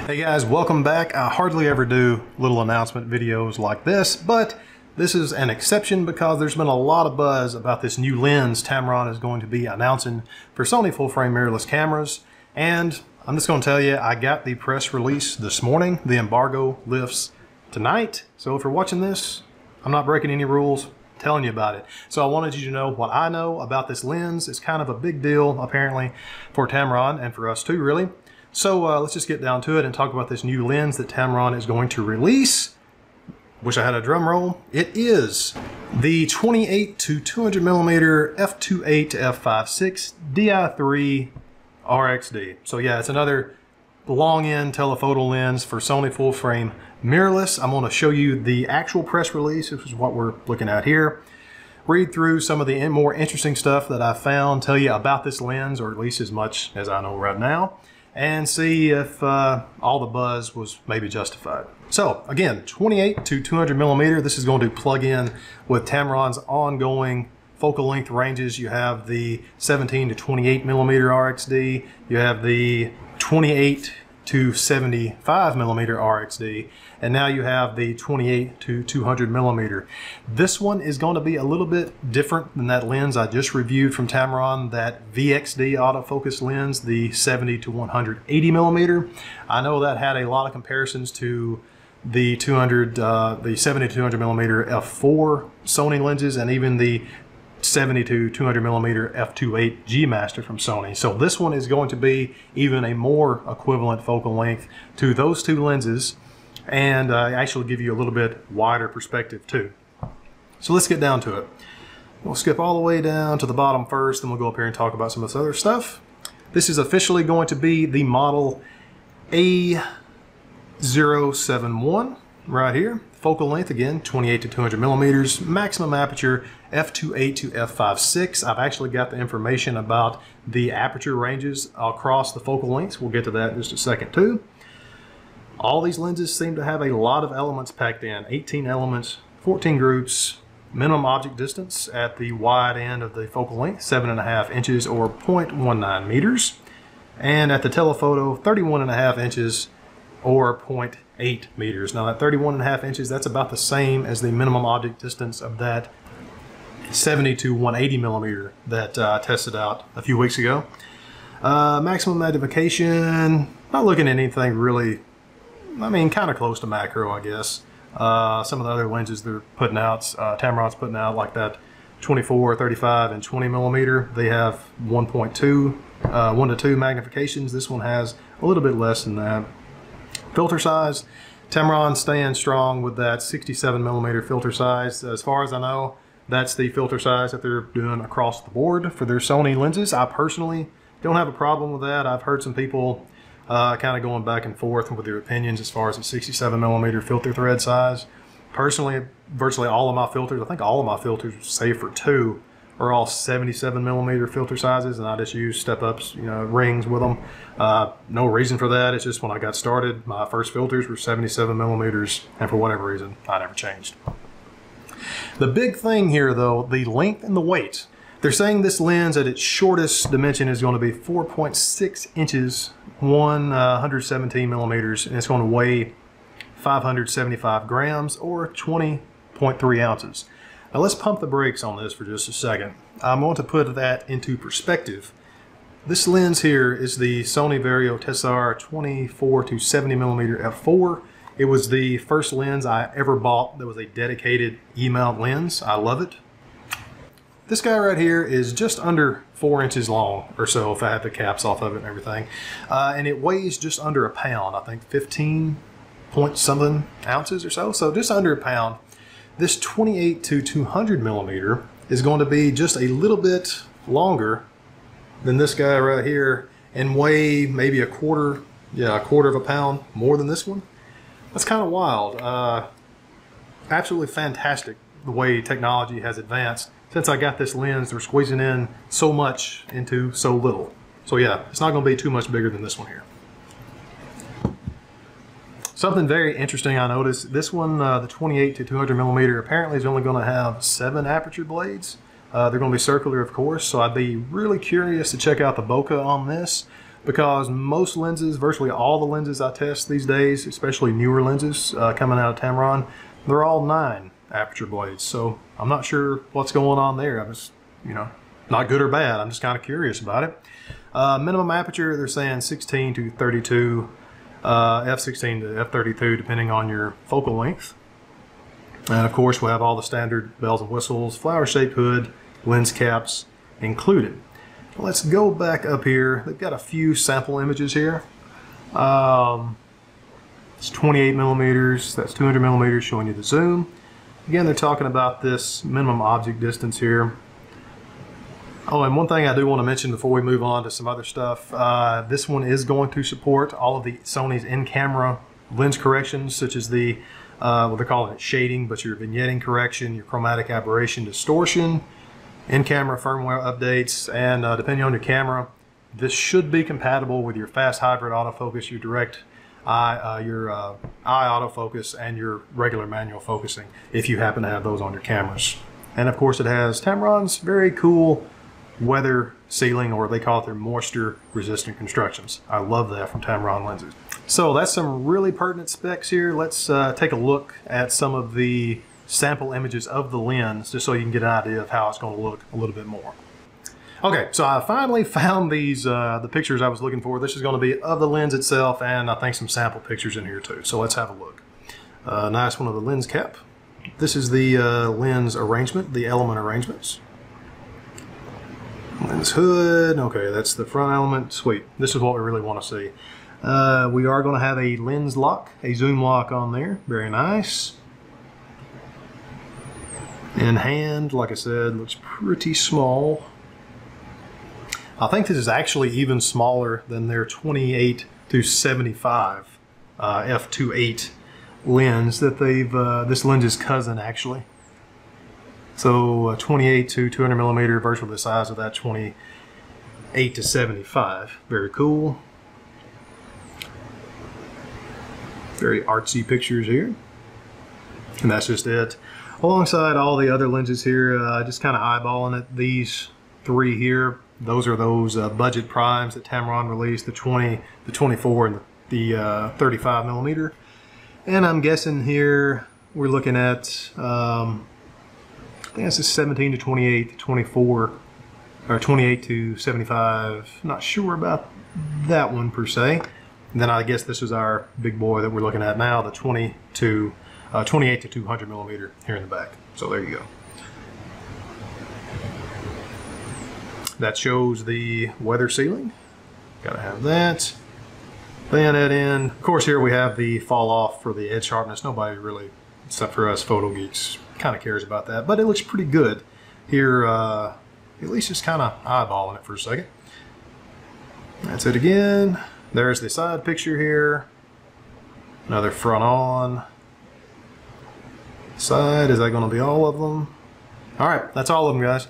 Hey guys, welcome back. I hardly ever do little announcement videos like this, but this is an exception because there's been a lot of buzz about this new lens Tamron is going to be announcing for Sony full-frame mirrorless cameras. And I'm just going to tell you, I got the press release this morning. The embargo lifts tonight. So if you're watching this, I'm not breaking any rules, I'm telling you about it. So I wanted you to know what I know about this lens. It's kind of a big deal, apparently, for Tamron and for us too, really. So let's just get down to it and talk about this new lens that Tamron is going to release. Wish I had a drum roll. It is the 28-200mm f2.8 to f5.6 Di3 RXD. So yeah, it's another long end telephoto lens for Sony full frame mirrorless. I'm going to show you the actual press release, which is what we're looking at here. Read through some of the more interesting stuff that I found, tell you about this lens, or at least as much as I know right now, and see if all the buzz was maybe justified. So again, 28-200mm. This is going to plug in with Tamron's ongoing focal length ranges. You have the 17-28mm RXD. You have the 28-75mm RXD, and now you have the 28-200mm. This one is going to be a little bit different than that lens I just reviewed from Tamron, that VXD autofocus lens, the 70-180mm. I know that had a lot of comparisons to the 70-200mm f4 Sony lenses, and even the 70-200mm f2.8 G Master from Sony. So this one is going to be even a more equivalent focal length to those two lenses, and actually give you a little bit wider perspective too. So let's get down to it. We'll skip all the way down to the bottom first, then we'll go up here and talk about some of this other stuff. This is officially going to be the model A071 right here. Focal length, again, 28-200mm, maximum aperture f2.8 to f5.6. I've actually got the information about the aperture ranges across the focal lengths. We'll get to that in just a second too. All these lenses seem to have a lot of elements packed in. 18 elements, 14 groups, minimum object distance at the wide end of the focal length, 7.5 inches or 0.19 meters. And at the telephoto, 31.5 inches or 0.8 meters. Now that 31.5 inches, that's about the same as the minimum object distance of that 70-180mm that I tested out a few weeks ago. Maximum magnification, not looking at anything really, I mean, kind of close to macro, I guess. Some of the other lenses they're putting out, Tamron's putting out, like that 24, 35, and 20mm, they have 1 to 2 magnifications. This one has a little bit less than that. Filter size, Tamron staying strong with that 67mm filter size. As far as I know, that's the filter size that they're doing across the board for their Sony lenses. I personally don't have a problem with that. I've heard some people kind of going back and forth with their opinions as far as the 67mm filter thread size. Personally, virtually all of my filters, I think all of my filters, save for two, are all 77mm filter sizes, and I just use step-ups, rings with them. No reason for that. It's just when I got started, my first filters were 77mm, and for whatever reason, I never changed. The big thing here, though, the length and the weight. They're saying this lens at its shortest dimension is going to be 4.6 inches, 117mm, and it's going to weigh 575 grams or 20.3 ounces. Now let's pump the brakes on this for just a second. I'm going to put that into perspective. This lens here is the Sony Vario Tessar 24-70mm f4. It was the first lens I ever bought that was a dedicated E-mount lens. I love it. This guy right here is just under 4 inches long or so, if I have the caps off of it and everything. And it weighs just under a pound, I think 15 point something ounces or so, so just under a pound. This 28-200mm is going to be just a little bit longer than this guy right here and weigh maybe a quarter of a pound more than this one. That's kind of wild. Absolutely fantastic the way technology has advanced. Since I got this lens, they're squeezing in so much into so little. So yeah, it's not going to be too much bigger than this one here. Something very interesting I noticed, this one, the 28-200mm, apparently is only going to have 7 aperture blades. They're going to be circular, of course, so I'd be really curious to check out the bokeh on this. because most lenses, virtually all the lenses I test these days, especially newer lenses coming out of Tamron, they're all 9 aperture blades. So I'm not sure what's going on there. I'm just, not good or bad. I'm just kind of curious about it. Minimum aperture, they're saying 16 to 32, f16 to f32, depending on your focal length. And of course, we have all the standard bells and whistles, flower-shaped hood, lens caps included. Let's go back up here. They've got a few sample images here. It's 28 millimeters, that's 200 millimeters, showing you the zoom. Again, they're talking about this minimum object distance here. Oh, and one thing I do want to mention before we move on to some other stuff, this one is going to support all of the Sony's in-camera lens corrections, such as the, well, they're calling it shading, but your vignetting correction, your chromatic aberration distortion, in-camera firmware updates, and depending on your camera, this should be compatible with your fast hybrid autofocus, your direct eye, eye autofocus, and your regular manual focusing, if you happen to have those on your cameras. And of course, it has Tamron's very cool weather sealing, or they call it their moisture resistant constructions. I love that from Tamron lenses. So that's some really pertinent specs here. Let's take a look at some of the sample images of the lens, just so you can get an idea of how it's going to look a little bit more. Okay, so I finally found these, the pictures I was looking for. This is going to be of the lens itself, and I think some sample pictures in here too. So let's have a look. Nice one of the lens cap. This is the lens arrangement, the element arrangements. Lens hood, okay, that's the front element. Sweet, this is what we really want to see. We are going to have a lens lock, a zoom lock on there. Very nice. In hand, like I said, looks pretty small. I think this is actually even smaller than their 28 to 75 f2.8 lens that they've, this lens's cousin actually. So 28 to 200 millimeter, virtually the size of that 28 to 75. Very cool. Very artsy pictures here. And that's just it. Alongside all the other lenses here, just kind of eyeballing it, these 3 here, those are those budget primes that Tamron released, the 20, the 24, and the 35 millimeter. And I'm guessing here we're looking at, I think this is 17 to 28 to 24, or 28 to 75. Not sure about that one per se. And then I guess this is our big boy that we're looking at now, the 28 to 200 millimeter here in the back. So there you go. That shows the weather sealing. Gotta have that. Bayonet in. Of course, here we have the fall off for the edge sharpness. Nobody really, except for us photo geeks, kind of cares about that, but it looks pretty good here. At least just kind of eyeballing it for a second. That's it again. There's the side picture here. Another front on. Side, is that going to be all of them? All right, that's all of them, guys.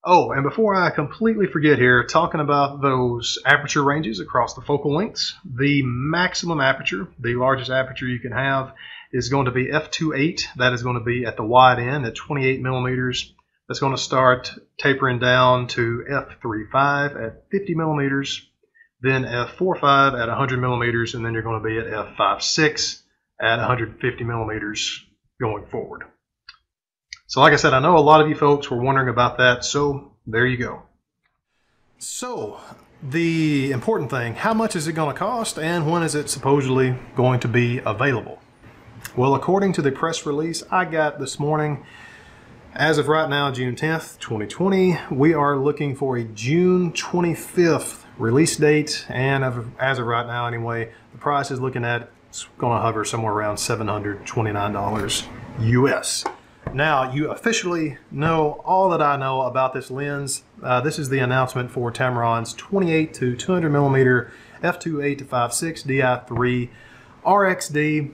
Oh, and before I completely forget here, talking about those aperture ranges across the focal lengths, the maximum aperture, the largest aperture you can have, is going to be f2.8. That is going to be at the wide end at 28 millimeters. That's going to start tapering down to f3.5 at 50 millimeters, then f4.5 at 100 millimeters, and then you're going to be at f5.6 at 150 millimeters going forward. So like I said, I know a lot of you folks were wondering about that, so there you go. So the important thing, how much is it going to cost and when is it supposedly going to be available? Well, according to the press release I got this morning, as of right now, June 10th, 2020, we are looking for a June 25th release date, and as of right now anyway, the price is looking at, it's going to hover somewhere around $729 US. Now, you officially know all that I know about this lens. This is the announcement for Tamron's 28 to 200 millimeter f2.8 to 5.6 Di3 RXD.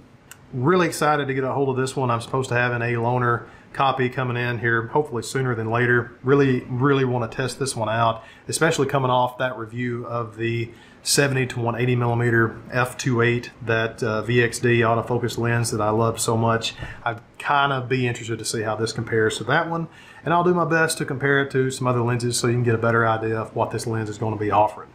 Really excited to get a hold of this one. I'm supposed to have an A loaner copy coming in here, hopefully sooner than later. Really want to test this one out, especially coming off that review of the 70 to 180 millimeter f2.8, that VXD autofocus lens that I love so much. I'd kind of be interested to see how this compares to that one, and I'll do my best to compare it to some other lenses so you can get a better idea of what this lens is going to be offering.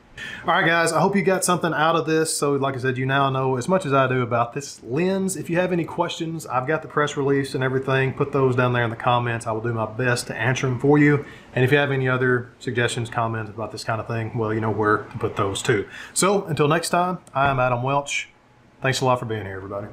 All right, guys, I hope you got something out of this. So like I said, you now know as much as I do about this lens. If you have any questions, I've got the press release and everything. Put those down there in the comments. I will do my best to answer them for you. And if you have any other suggestions, comments about this kind of thing, well, you know where to put those too. So until next time, I am Adam Welch. Thanks a lot for being here, everybody.